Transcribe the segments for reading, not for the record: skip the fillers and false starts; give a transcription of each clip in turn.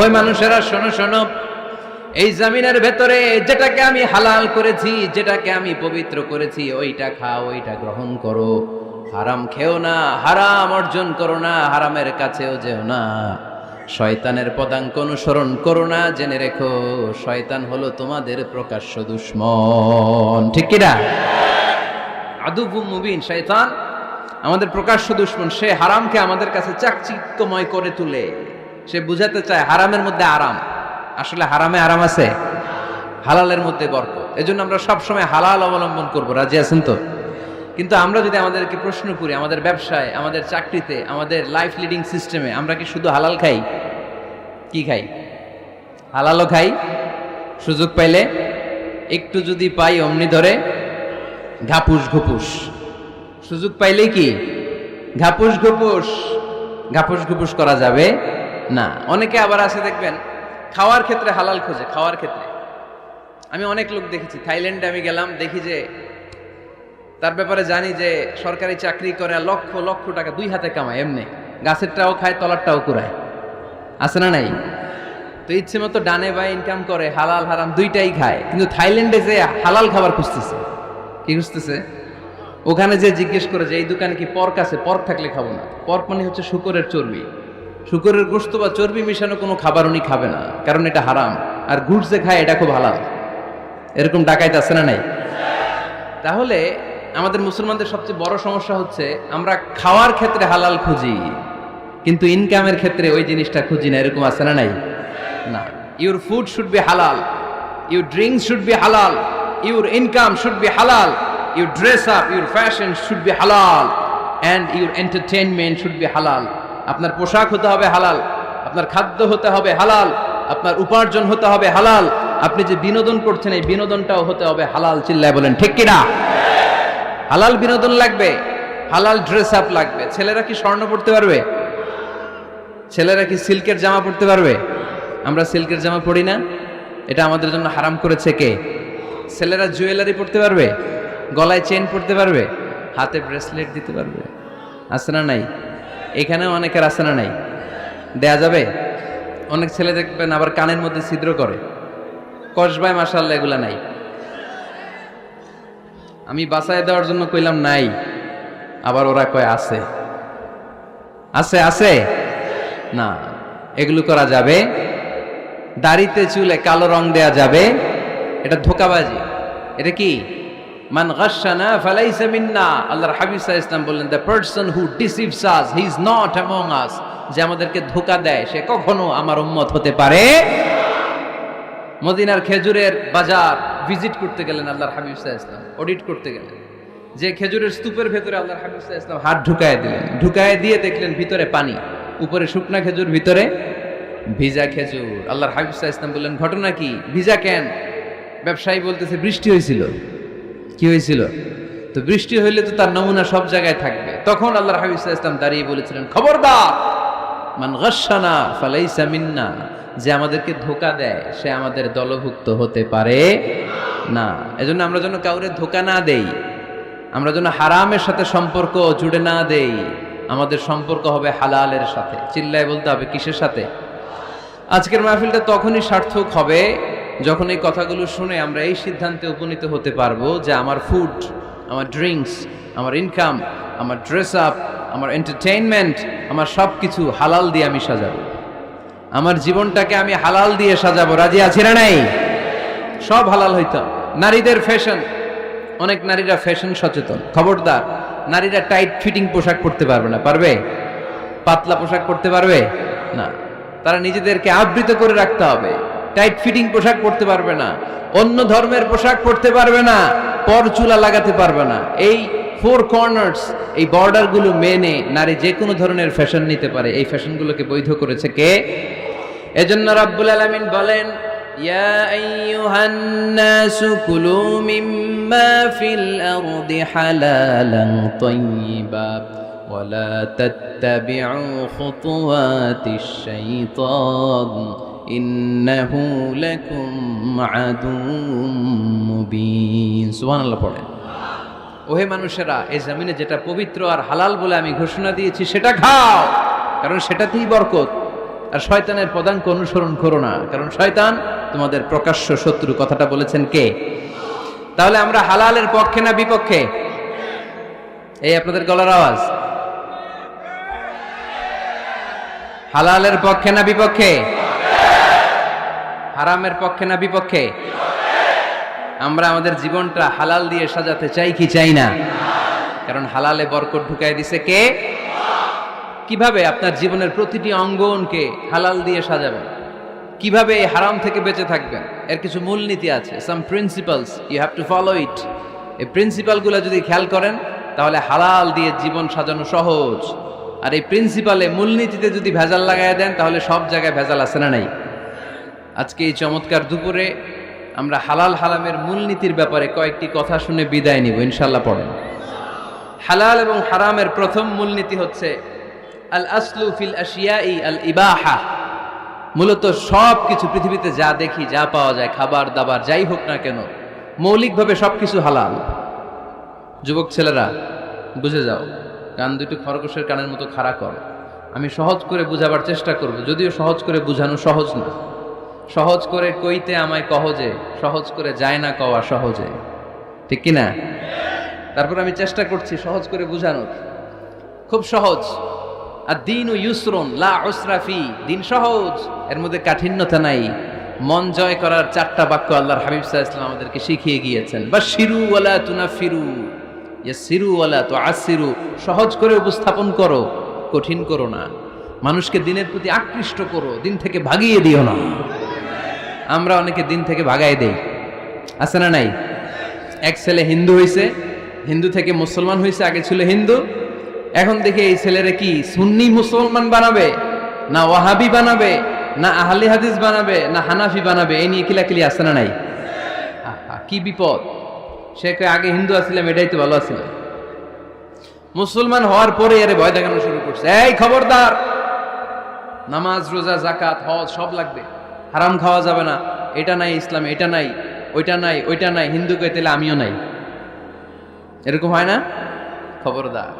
ওই মানুষেরা শোনো শোনো, এই জমিনের ভেতরে যেটাকে আমি হালাল করেছি, যেটাকে আমি পবিত্র করেছি, ওইটা খাও, ওইটা গ্রহণ করো। হারাম খেও না, হারাম অর্জন করো না, হারামের কাছেও যেও না। শয়তানের পদাঙ্ক অনুসরণ করো না। জেনে রেখো, শয়তান হলো তোমাদের প্রকাশ্য দুশমন। ঠিক কিনা? আদুবুম মুবিন। শয়তান আমাদের প্রকাশ্য দুশমন। সে হারামকে আমাদের কাছে চাকচিক্যময় করে তুলে। সে বুঝাতে চায় হারামের মধ্যে আরাম। আসলে হারামে আরাম আছে, হালালের মধ্যে বরকত। এজন্য আমরা সবসময় হালাল অবলম্বন করব। রাজি আছেন তো? কিন্তু আমরা যদি আমাদেরকে প্রশ্ন করি, আমাদের ব্যবসায়, আমাদের চাকরিতে, আমাদের লাইফ লিডিং সিস্টেমে আমরা কি শুধু হালাল খাই? কি খাই? হালালও খাই, সুযোগ পাইলে একটু যদি পাই অমনি ধরে ঘাপুস ঘুপুস। সুযোগ পাইলেই কি ঘাপুস ঘুপুস, ঘাপুস ঘুপুস করা যাবে না। অনেকে আবার আছে দেখবেন খাওয়ার ক্ষেত্রে হালাল খোঁজে। খাওয়ার ক্ষেত্রে আমি অনেক লোক দেখেছি। থাইল্যান্ডে আমি গেলাম, দেখি যে তার ব্যাপারে জানি যে সরকারি চাকরি করে, লক্ষ লক্ষ টাকা দুই হাতে কামায়। এমনি গাছেরটাও খায়, তলারটাও কুড়ায়। আছে না নাই? তো ইচ্ছে মতো ডানে বাই ইনকাম করে, হালাল হারাম দুইটাই খায়। কিন্তু থাইল্যান্ডে যে হালাল খাবার খুঁজতেছে। কি খুঁজতেছে? ওখানে যে জিজ্ঞেস করে যে এই দোকানে কি পর্ক আছে? পর্ক থাকলে খাবো না। পর্ক মানে হচ্ছে শুকরের চর্বি। শুকরের গোশত বা চর্বি মিশানো কোনো খাবার উনি খাবে না, কারণ এটা হারাম। আর ঘুষ যে খায় এটা খুব হালাল। এরকম ডাকাইতে আছে না নাই? তাহলে আমাদের মুসলমানদের সবচেয়ে বড় সমস্যা হচ্ছে আমরা খাওয়ার ক্ষেত্রে হালাল খুঁজি, কিন্তু ইনকামের ক্ষেত্রে ওই জিনিসটা খুঁজি না। এরকম আছে না নাই? না। Your food should be halal, your drinks should be halal, your income should be halal, your dress up, your fashion should be halal, and your entertainment should be halal. আপনার পোশাক হতে হবে হালাল, আপনার খাদ্য হতে হবে হালাল, আপনার উপার্জন হতে হবে হালাল, আপনি যে বিনোদন করছেন এই বিনোদনটাও হতে হবে হালাল। চিল্লায় বলেন ঠিক কিনা? হালাল বিনোদন লাগবে, হালাল ড্রেস আপ লাগবে। ছেলেরা কি স্বর্ণ পড়তে পারবে? ছেলেরা কি সিল্কের জামা পড়তে পারবে? আমরা সিল্কের জামা পরি না, এটা আমাদের জন্য হারাম করেছে কে? ছেলেরা জুয়েলারি পড়তে পারবে? গলায় চেন পড়তে পারবে? হাতে ব্রেসলেট দিতে পারবে? আছে না নাই? এখানেও অনেকের আছে না নাই? দেয়া যাবে? অনেক ছেলে দেখবেন আবার কানের মধ্যে ছিদ্র করে। কসবায় মাশাআল্লাহ এগুলা নাই। আমি বাঁচায় দেওয়ার জন্য কইলাম নাই, আবার ওরা কয় আছে। আছে আছে না, এগুলো করা যাবে? দাড়িতে চুলে কালো রং দেয়া যাবে? এটা ধোঁকাবাজি। এটা কি? মান গাশশানা ফালাইসা মিন্না। আল্লাহর হাবিব সাল্লাল্লাহু আলাইহি ওয়াসাল্লাম বললেন, the person who deceives us, he is not among আস। যে আমাদেরকে ধোঁকা দেয় সে কখনো আমার উম্মত হতে পারে। মদিনার খেজুরের বাজার ভিজিট করতে গেলেন আল্লাহর হাবিব সাল্লাল্লাহু আলাইহি ওয়াসাল্লাম, অডিট করতে গেলেন। যে খেজুরের স্তূপের ভেতরে আল্লাহর হাবিব সাল্লাল্লাহু আলাইহি ওয়াসাল্লাম হাত ঢুকায় দিলেন। ঢুকায় দিয়ে দেখলেন ভিতরে পানি, উপরে শুকনা খেজুর, ভিতরে ভিজা খেজুর। আল্লাহর হাবিব সাল্লাল্লাহু আলাইহি ওয়াসাল্লাম বললেন, ঘটনা কি? ভিজা কেন? ব্যবসায়ী বলতেছে বৃষ্টি হয়েছিল। কি হয়েছিল? তো বৃষ্টি হইলে তো তার নমুনা সব জায়গায় থাকবে। তখন আল্লাহর হাবিব সাল্লাল্লাহু আলাইহি ওয়াসাল্লাম দাঁড়িয়ে বলেছিলেন, খবরদার, মান গাশশানা ফালাইসা মিন্না। যে আমাদেরকে ধোঁকা দেয় সে আমাদের দলভুক্ত হতে পারে না। এজন্য আমরা যেন কাউরে ধোঁকা না দেই, আমরা যেন হারামের সাথে সম্পর্ক জুড়ে না দেই। আমাদের সম্পর্ক হবে হালালের সাথে। চিল্লায় বলতে হবে কিসের সাথে? আজকের মাহফিলটা তখনই সার্থক হবে যখন এই কথাগুলো শুনে আমরা এই সিদ্ধান্তে উপনীত হতে পারবো যে আমার ফুড, আমার ড্রিঙ্কস, আমার ইনকাম, আমার ড্রেস আপ, আমার এন্টারটেইনমেন্ট, আমার সব কিছু হালাল দিয়ে আমি সাজাবো। আমার জীবনটাকে আমি হালাল দিয়ে সাজাবো। রাজি আছি না নাই? সব হালাল হইতো। নারীদের ফ্যাশন, অনেক নারীরা ফ্যাশন সচেতন। খবরদার, নারীরা টাইট ফিটিং পোশাক পরতে পারবে না। পারবে? পাতলা পোশাক পরতে পারবে না। তারা নিজেদেরকে আবৃত করে রাখতে হবে। টাইট ফিটিং পোশাক পরতে পারবে না, অন্য ধর্মের পোশাক পরতে পারবে না, পর চুলা লাগাতে পারবে না। এই ফোর কর্নার্স, এই বর্ডারগুলো মেনে নারী যে কোনো ধরনের ফ্যাশন নিতে পারে। এই ফ্যাশনগুলোকে বৈধ করেছে কে? এজন্য রাব্বুল আলামিন বলেন, ইয়া আইয়ুহান নাসু কুলু মিম্মা ফিল আরদি হালালান তাইয়্যিবা ওয়ালা তাত্তাবিউ খুতুওয়াতিশ শাইতান ইন্নাহু লাকুম আদুউম মুবিন। সুবহানাল্লাহ পড়েন। ওহে মানুষেরা, এই জমিনে যেটা পবিত্র আর হালাল বলে আমি ঘোষণা দিয়েছি সেটা খাও, কারণ সেটাতেই বরকত। আর শয়তানের পদাঙ্ক অনুসরণ করো না, কারণ শয়তান তোমাদের প্রকাশ্য শত্রু। কথাটা বলেছেন কে? তাহলে আমরা হালালের পক্ষে না বিপক্ষে? এই আপনাদের গলার আওয়াজ, হালালের পক্ষে না বিপক্ষে? হারামের পক্ষে না বিপক্ষে? আমরা আমাদের জীবনটা হালাল দিয়ে সাজাতে চাই কি চাই না? কারণ হালালে বরকত ঢুকাই দিছে কে? কিভাবে আপনার জীবনের প্রতিটি অঙ্গনকে হালাল দিয়ে সাজাবেন? কিভাবে এই হারাম থেকে বেঁচে থাকবেন? এর কিছু মূলনীতি আছে, some principles, you have to follow it. এই প্রিন্সিপালগুলো যদি খেয়াল করেন তাহলে হালাল দিয়ে জীবন সাজানো সহজ। আর এই প্রিন্সিপালে, মূলনীতিতে যদি ভেজাল লাগাই দেন তাহলে সব জায়গায় ভেজাল আছে না নাই? আজকে এই চমৎকার দুপুরে আমরা হালাল হারামের মূলনীতির ব্যাপারে কয়েকটি কথা শুনে বিদায় নিব ইনশাআল্লাহ। পড়েন। হালাল এবং হারামের প্রথম মূলনীতি হচ্ছে আল আসলু ফিল আশিয়াই আল ইবাহা। মূলত সব কিছু পৃথিবীতে যা দেখি, যা পাওয়া যায়, খাবার দাবার যাই হোক না কেন, মৌলিকভাবে সবকিছু হালাল। যুবক ছেলেরা বুঝে যাও, কান দুটো খরগোশের কানের মতো খাড়া কর। আমি সহজ করে বুঝাবার চেষ্টা করব, যদিও সহজ করে বুঝানো সহজ না। সহজ করে কইতে আমায় কহজে, সহজ করে যায় না কওয়া সহজে, ঠিক কিনা? তারপর আমি চেষ্টা করছি সহজ করে বুঝানোর। খুব সহজ। আর দিন ও ইউসরুন লা উসরাফি, দিন সহজ, এর মধ্যে কাঠিন্যতা নাই। মন জয় করার 4টা বাক্য আল্লাহর হাবিব সাল্লাল্লাহু আলাইহি ওয়াসাল্লাম আমাদেরকে শিখিয়ে গিয়েছেন। বাশিরু ওয়ালা তুনাফিরু, ইয়াসিরু ওয়ালা তুআসিরু। সহজ করে উপস্থাপন করো, কঠিন করো না। মানুষকে দিনের প্রতি আকৃষ্ট করো, দিন থেকে ভাগিয়ে দিও না। আমরা অনেকে দিন থেকে ভাগাই দেই, আছে না নাই? এক ছেলে হিন্দু হইছে, হিন্দু থেকে মুসলমান হইছে, আগে ছিল হিন্দু, এখন দেখে এই ছেলেরে কি সুন্নি মুসলমান বানাবে, না ওয়াহাবি বানাবে, না আহলে হাদিস বানাবে, না হানাফি বানাবে, এই নিয়ে কিলাকিলি, আছে না নাই? কি বিপদ! সে আগে হিন্দু আসছিলাম, এটাই তো ভালো আছিল। মুসলমান হওয়ার পরে এর ভয় দেখানো শুরু করছে, এই খবরদার, নামাজ রোজা জাকাত হজ সব লাগবে, হারাম খাওয়া যাবে না, এটা নাই ইসলামে, এটা নাই, ওইটা নাই, ওইটা নাই, হিন্দু কে তাহলে আমিও নাই। এরকম হয় না? খবরদার,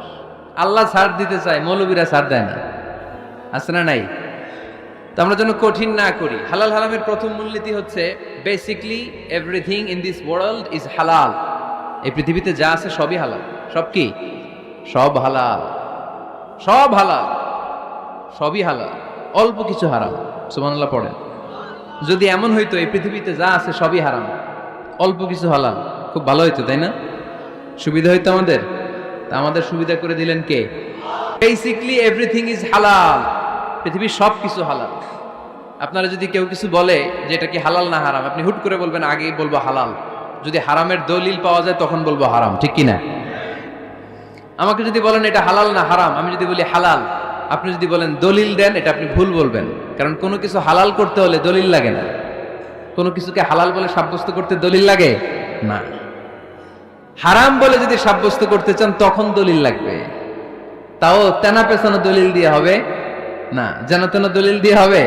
আল্লাহ ছাড় দিতে চায়, মৌলবীরা ছাড় দেয় না, আছে না নাই? তো আমরা যেন কঠিন না করি। হালাল হারামের প্রথম মূলনীতি হচ্ছে basically everything in this world is হালাল। এই পৃথিবীতে যা আছে সবই হালাল। সব কি? সব হালাল, সব হালাল, সবই হালাল, অল্প কিছু হারাম। সুবহানাল্লাহ পড়েন। যদি এমন হইতো এই পৃথিবীতে যা আছে সবই হারাম, অল্প কিছু হালাল, খুব ভালো হইতো, তাই না? সুবিধা হইতো আমাদের। তা আমাদের সুবিধা করে দিলেন কে? বেসিকলি এভরিথিং ইজ হালাল, পৃথিবীর সব কিছু হালাল। আপনারা যদি কেউ কিছু বলে যে এটা কি হালাল না হারাম, আপনি হুট করে বলবেন আগে বলবো হালাল, যদি হারামের দলিল পাওয়া যায় তখন বলবো হারাম, ঠিক কিনা? আমাকে যদি বলেন এটা হালাল না হারাম, আমি যদি বলি হালাল, আপনি যদি বলেন দলিল দেন, এটা আপনি ভুল বলবেন। কারণ কোনো কিছু হালাল করতে হলে দলিল লাগে না। কোনো কিছুকে হালাল বলে সাব্যস্ত করতে দলিল লাগে না। হারাম বলে যদি সাব্যস্ত করতে চান তখন দলিল লাগবে, তাও তেনা পেছানো দলিল দিয়ে হবে না, যেন তেন দলিল দিয়ে হবে,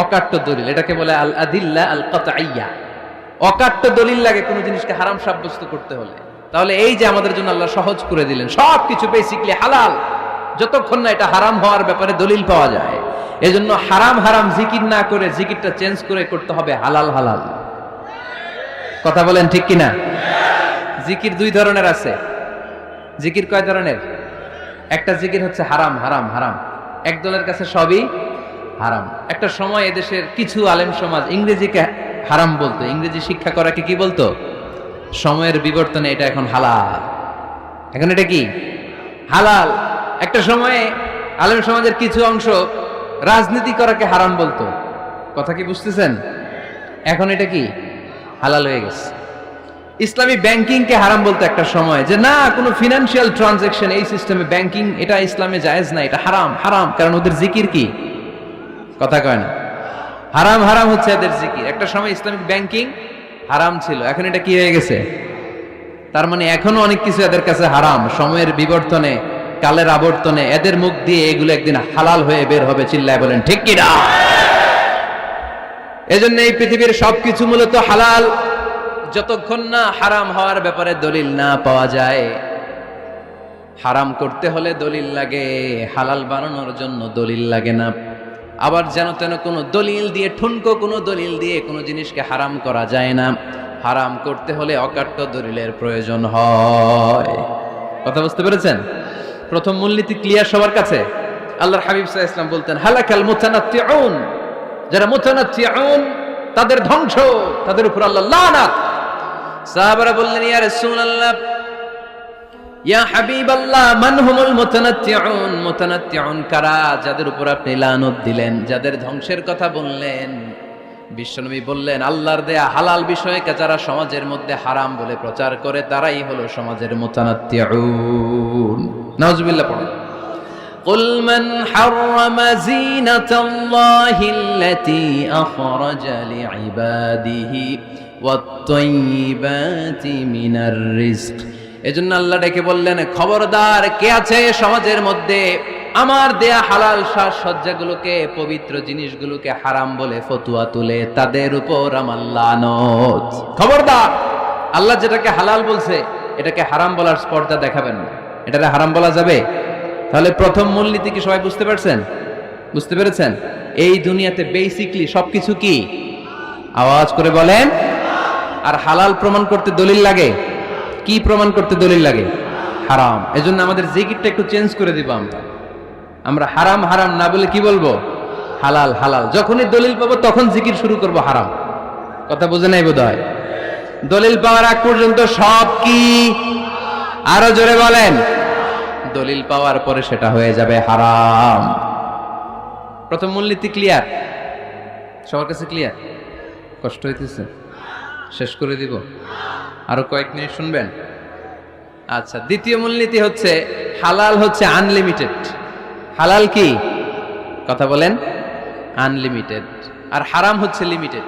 অকাট্য দলিল। এটাকে বলে আল আদিল্লা আল কাতঈয়া। অকাট্য দলিল লাগে কোনো জিনিসকে হারাম সাব্যস্ত করতে হলে। তাহলে এই যে আমাদের জন্য আল্লাহ সহজ করে দিলেন, সব কিছু বেসিকলি হালাল, যতক্ষণ না এটা হারাম হওয়ার ব্যাপারে দলিল পাওয়া যায়। এজন্য হারাম হারাম জিকির না করে জিকিরটা চেঞ্জ করে করতে হবে হালাল হালাল। কথা বলেন ঠিক কিনা? জিকির 2 ধরনের আছে। জিকির কয় ধরনের? একটা জিকির হচ্ছে হারাম হারাম হারাম, এক দলের কাছে সবই হারাম। একটা সময় এদেশের কিছু আলেম সমাজ ইংরেজিকে হারাম বলতো, ইংরেজি শিক্ষা করাকে কি বলতো? সময়ের বিবর্তনে এটা এখন হালাল। এখন এটা কি? হালাল। একটা সময়ে আলেম সমাজের কিছু অংশ রাজনীতি করাকে হারাম বলতো। কথা কি বুঝতেছেন? এখন এটা কি? হালাল হয়ে গেছে। ইসলামী ব্যাংকিংকে হারাম বলতো একটা সময়, যে না, কোনো ফিনান্সিয়াল ট্রানজাকশন এই সিস্টেমে ব্যাংকিং এটা ইসলামে জায়েজ না, এটা হারাম হারাম। কারণ ওদের জিকির কি? কথা কয় না। হারাম হারাম হচ্ছে এদের জিকির। একটা সময় ইসলামিক ব্যাংকিং হারাম ছিল, এখন এটা কি হয়ে গেছে? তার মানে এখনো অনেক কিছু এদের কাছে হারাম। সময়ের বিবর্তনে, কালের আবর্তনে এদের মুখ দিয়ে এগুলো একদিন হালাল হয়ে বের হবে। চিল্লায় বলেন ঠিক কিনা? এজন্য এই পৃথিবীর সবকিছু মূলত হালাল, যতক্ষণ না হারাম হওয়ার ব্যাপারে দলিল না পাওয়া যায়। হারাম করতে হলে দলিল লাগে, হালাল বানানোর জন্য দলিল লাগে না। আবার যেন তেন কোনো দলিল দিয়ে, ঠুনকো কোনো দলিল দিয়ে কোনো জিনিসকে হারাম করা যায় না। হারাম করতে হলে অকাট্য দলিলের প্রয়োজন হয়। কথা বুঝতে পেরেছেন? প্রথম মূলনীতি ক্লিয়ার সবার কাছে? আল্লাহর হাবিব সাল্লাল্লাহু আলাইহি ওয়াসাল্লাম বলতেন, হালাকাল মুতানাত্তিউন, যারা মুতানাত্তিউন তাদের ধ্বংস, তাদের উপর আল্লাহ লানাত। সাহাবারা বললেন, ইয়া রাসূলুল্লাহ, ইয়া হাবিবাল্লাহ, মান হুমুল মুতানাত্তিউন? মুতানাত্তিউন কারা, যাদের উপর আপনি লানত দিলেন, যাদের ধ্বংসের কথা বললেন? বিশ্বনবী বললেন, আল্লাহর দেয়া হালাল বিষয়কে যারা সমাজের মধ্যে হারাম বলে প্রচার করে তারাই হলো সমাজের মুতানাত্তিউন। নাউজুবিল্লাহ পড়েন। কুল মান হাররামা যিনাতাল্লাহি আল্লাতী আখরাজা লিইবাদিহি ওয়াত-তাইয়্যিবাতি মিনার রিজক। এজন্য আল্লাহ ডেকে বললেন, খবরদার, কে আছে সমাজের মধ্যে আমার দেয়া হালাল সাজসজ্জাগুলোকে, পবিত্র জিনিসগুলোকে হারাম বলে ফতুয়া তুলে, তাদের উপর আমার লানত। খবরদার, আল্লাহ যেটাকে হালাল বলছে এটাকে হারাম বলার স্পর্ধা দেখাবেন না। এটাকে হারাম বলা যাবে? তাহলে প্রথম মূলনীতি কি সবাই বুঝতে পারছেন? বুঝতে পেরেছেন? এই দুনিয়াতে বেসিকলি সবকিছু কি? আওয়াজ করে বলেন। আর হালাল প্রমাণ করতে দলিল লাগে। কি প্রমাণ করতে দলিল লাগে? হারাম। এজন্য আমাদের জিকিরটা একটু চেঞ্জ করে দিব। আমরা হারাম হারাম না বলে কি বলবো? হালাল হালাল। যখনই দলিল পাবো তখন জিকির শুরু করব হারাম। কথা বুঝে নাই বোধহয়? দলিল পাওয়ার আগ পর্যন্ত সব কি? আরো জোরে বলেন। দলিল পাওয়ার পরে সেটা হয়ে যাবে হারাম। প্রথম মূলনীতি ক্লিয়ার? সবার কাছে ক্লিয়ার? কষ্ট হইতেছে? শেষ করে দিব? আরো কয়েক মিনিট শুনবেন? আচ্ছা, দ্বিতীয় মূলনীতি হচ্ছে হালাল হচ্ছে আনলিমিটেড। হালাল কি? কথা বলেন। আনলিমিটেড। আর হারাম হচ্ছে লিমিটেড।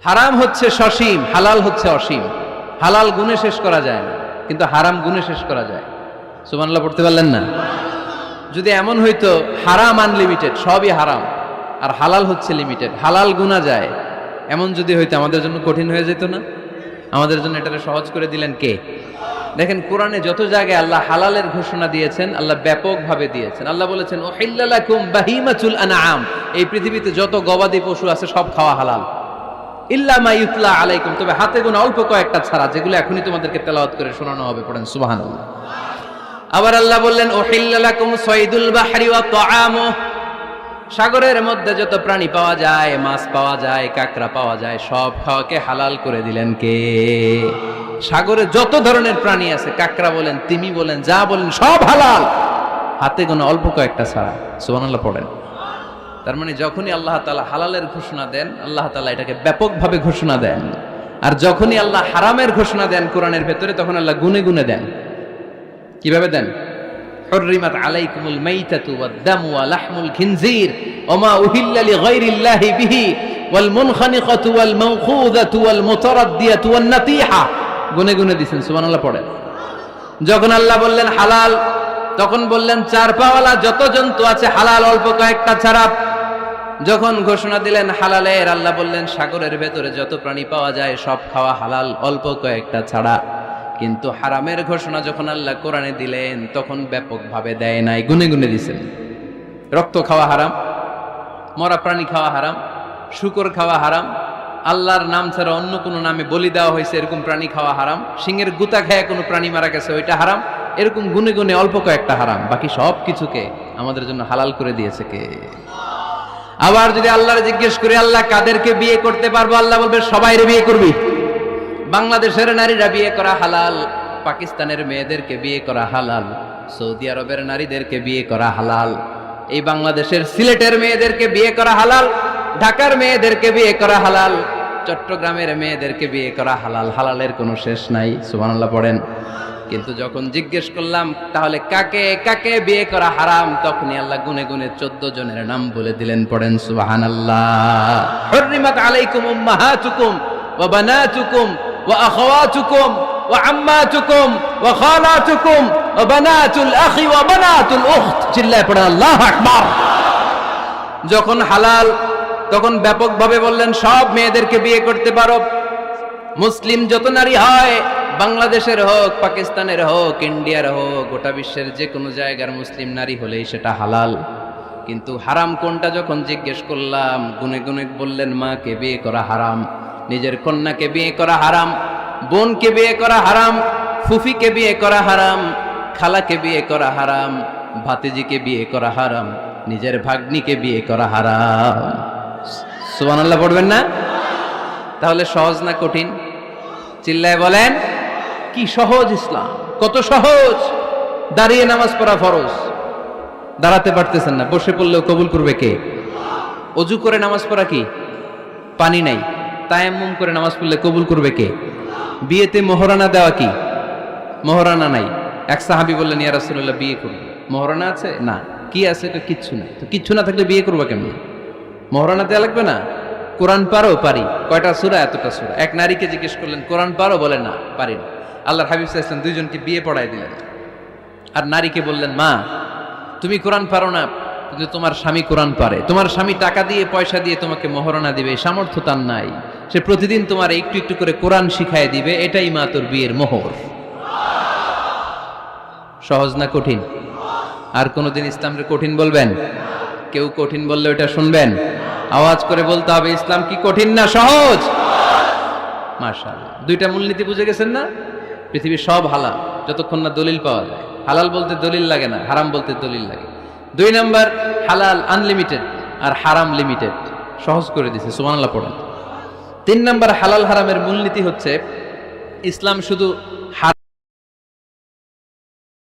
হারাম হচ্ছে সসীম, হালাল হচ্ছে অসীম। হালাল গুণে শেষ করা যায় না, কিন্তু হারাম গুণে শেষ করা যায়। সুবহানাল্লাহ পড়তে পারলেন না? যদি এমন হইতো হারাম আনলিমিটেড, সবই হারাম, আর হালাল হচ্ছে লিমিটেড, হালাল গুণা যায়, এমন যদি হইতো আমাদের জন্য কঠিন হয়ে যেত না? আমাদের জন্য এটাকে সহজ করে দিলেন কে? দেখেন, কোরআনে যত জায়গায় আল্লাহ হালালের ঘোষণা দিয়েছেন, আল্লাহ ব্যাপকভাবে দিয়েছেন। আল্লাহ বলেছেন, উহিল্লা লাকুম বাহিমাতুল আনআম, এই পৃথিবীতে যত গবাদি পশু আছে সব খাওয়া হালাল, ইল্লা মা ইউতলা আলাইকুম, তবে হাতে গোনা অল্প কয়েকটা ছাড়া, যেগুলো এখনই তোমাদেরকে তেলাওয়াত করে শোনানো হবে। পড়েন সুবহানাল্লাহ। আবার আল্লাহ বললেন, উহিল্লা লাকুম সাইদুল বাহরি ওয়া তাআমু, সাগরের মধ্যে যত প্রাণী পাওয়া যায়, মাছ পাওয়া যায়, কাঁকড়া পাওয়া যায়, সব খাওয়াকে হালাল করে দিলেন কে? সাগরে যত ধরনের প্রাণী আছে, কাঁকড়া বলেন, তিমি বলেন, যা বলেন, সব হালাল, হাতে গোনা অল্প কয়েকটা ছাড়া। সুবহানাল্লাহ পড়েন। তার মানে যখনই আল্লাহ তাআলা হালালের ঘোষণা দেন, আল্লাহ তাআলা এটাকে ব্যাপকভাবে ঘোষণা দেন। আর যখনই আল্লাহ হারামের ঘোষণা দেন কোরআনের ভেতরে, তখন আল্লাহ গুনে গুনে দেন। কিভাবে দেন? হুররিমাত আলাইকুমুল মাইতাতু ওয়াদ-দামু ওয়া লাহমুল খিনজির ওয়া মা উহিল্লা লিগাইরিল্লাহি বিহি ওয়াল মুনখানিকাতু ওয়াল মাওখুযাতু ওয়াল মুতারাদ্দিয়াতু ওয়ান নাতিহা। গুনে গুনে দিয়েছেন। সুবহানাল্লাহ পড়েন। যখন আল্লাহ বললেন হালাল, তখন বললেন চার পাওয়ালা যত জন্তু আছে হালাল, অল্প কয়েকটা ছাড়া। যখন ঘোষণা দিলেন হালালের, আল্লাহ বললেন সাগরের ভেতরে যত প্রাণী পাওয়া যায় সব খাওয়া হালাল, অল্প কয়েকটা ছাড়া। কিন্তু হারামের ঘোষণা যখন আল্লাহ কোরআনে দিলেন, তখন ব্যাপকভাবে দেয় নাই, গুনে গুনে দিয়েছেন। রক্ত খাওয়া হারাম, মরা প্রাণী খাওয়া হারাম, শূকর খাওয়া হারাম, আল্লাহর নাম ছাড়া অন্য কোনো নামে বলি দেওয়া হয়েছে এরকম প্রাণী খাওয়া হারাম, সিংহের গুতা খেয়ে কোনো প্রাণী মারা গেছে ওইটা হারাম। এরকম গুনে গুনে অল্প কয়েকটা হারাম, বাকি সব কিছুকে আমাদের জন্য হালাল করে দিয়েছে কে? আবার যদি আল্লাহর জিজ্ঞেস করি, আল্লাহ কাদেরকে বিয়ে করতে পারবো? আল্লাহ বলবে সবাইরে বিয়ে করবি। বাংলাদেশের নারীরা বিয়ে করা হালাল, পাকিস্তানের মেয়েদেরকে বিয়ে করা হালাল, সৌদি আরবের নারীদেরকে বিয়ে করা হালাল, এই বাংলাদেশের সিলেটের মেয়েদেরকে বিয়ে করা হালাল, ঢাকার মেয়েদেরকে বিয়ে করা হালাল, চট্টগ্রামের মেয়েদেরকে বিয়ে করা হালাল। হালালের কোনো শেষ নাই। সুবহানাল্লাহ পড়েন। কিন্তু যখন জিজ্ঞেস করলাম তাহলে কাকে কাকে বিয়ে করা হারাম, তখনই আল্লাহ গুনে গুনে 14 জনের নাম বলে দিলেন। পড়েন সুবহানাল্লাহ। হুররিমাত আলাইকুম উম্মাহাতুকুম ওয়া বানাতুকুম ওয়া আখাওয়াতুকুম ওয়া আম্মাতুকুম ওয়া খালাতুকুম ওয়া বানাতুল আখি ওয়া বানাতুল উখত। চিল্লায় পড়েন আল্লাহু আকবার। যখন হালাল, তখন ব্যাপকভাবে বললেন সব মেয়েদেরকে বিয়ে করতে পারো। মুসলিম যত নারী হয়, বাংলাদেশের হোক, পাকিস্তানের হোক, ইন্ডিয়ার হোক, গোটা বিশ্বের যে কোনো জায়গার মুসলিম নারী হলেই সেটা হালাল। কিন্তু হারাম কোনটা যখন জিজ্ঞেস করলাম, গুনে গুনে বললেন মাকে বিয়ে করা হারাম, নিজের কন্যাকে বিয়ে করা হারাম, বোনকে বিয়ে করা হারাম, ফুফিকে বিয়ে করা হারাম, খালাকে বিয়ে করা হারাম, ভাতিজিকে বিয়ে করা হারাম, নিজের ভাগ্নিকে বিয়ে করা হারাম। সুবহানাল্লাহ পড়বেন না? তাহলে সহজ না কঠিন? চিল্লায় বলেন, কি সহজ ইসলাম, কত সহজ। দাঁড়িয়ে নামাজ পড়া ফরজ, দাঁড়াতে পারতেছেন না, বসে পড়লেও কবুল করবে কে? অজু করে নামাজ পড়া কি? পানি নাই, তায়াম্মুম করে নামাজ পড়লে কবুল করবে কে? বিয়েতে মোহরানা দেওয়া কি? মোহরানা নাই। এক সাহাবী বললেন, ইয়া রাসূলুল্লাহ বিয়ে করব, মোহরানা আছে? না। কি আছে? তো কিচ্ছু না। তো কিচ্ছু না থাকলে বিয়ে করবা কেমন? মোহরানা দেওয়া লাগবে না? কোরআন পারো? পারি। কয়টা সূরা? এতটা সূরা। এক নারীকে জিজ্ঞেস করলেন, কোরআন পারো? বলে না, পারি না। আল্লাহর হাবিব সাল্লাল্লাহু আলাইহি ওয়াসাল্লাম দুইজনকে বিয়ে পড়ায় দিলেন। আর নারীকে বললেন, মা তুমি কোরআন পারো না, কিন্তু তোমার স্বামী কোরআন পারে, তোমার স্বামী টাকা দিয়ে পয়সা দিয়ে তোমাকে মোহরানা দিবে, সামর্থ্য তার নাই, সে প্রতিদিন তোমার একটু একটু করে কোরআন শিখায় দিবে, এটাই মা তোর বিয়ের মোহর। সহজ না কঠিন? আর কোনোদিন ইসলামকে কঠিন বলবেন? কেউ কঠিন বললে ওটা শুনবেন? আওয়াজ করে বলতে হবে, ইসলাম কি কঠিন না সহজ? মাশাআল্লাহ। দুইটা মূলনীতি বুঝে গেছেন না? পৃথিবীর সব হালাল যতক্ষণ না দলিল পাওয়া যায়। হালাল বলতে দলিল লাগে না, হারাম বলতে দলিল লাগে। 2 নাম্বার, হালাল আনলিমিটেড আর হারাম লিমিটেড, সহজ করে দিয়েছে। সুবহানাল্লাহ পড়েন। 3 নাম্বার, হালাল হারামের মূলনীতি হচ্ছে ইসলাম শুধু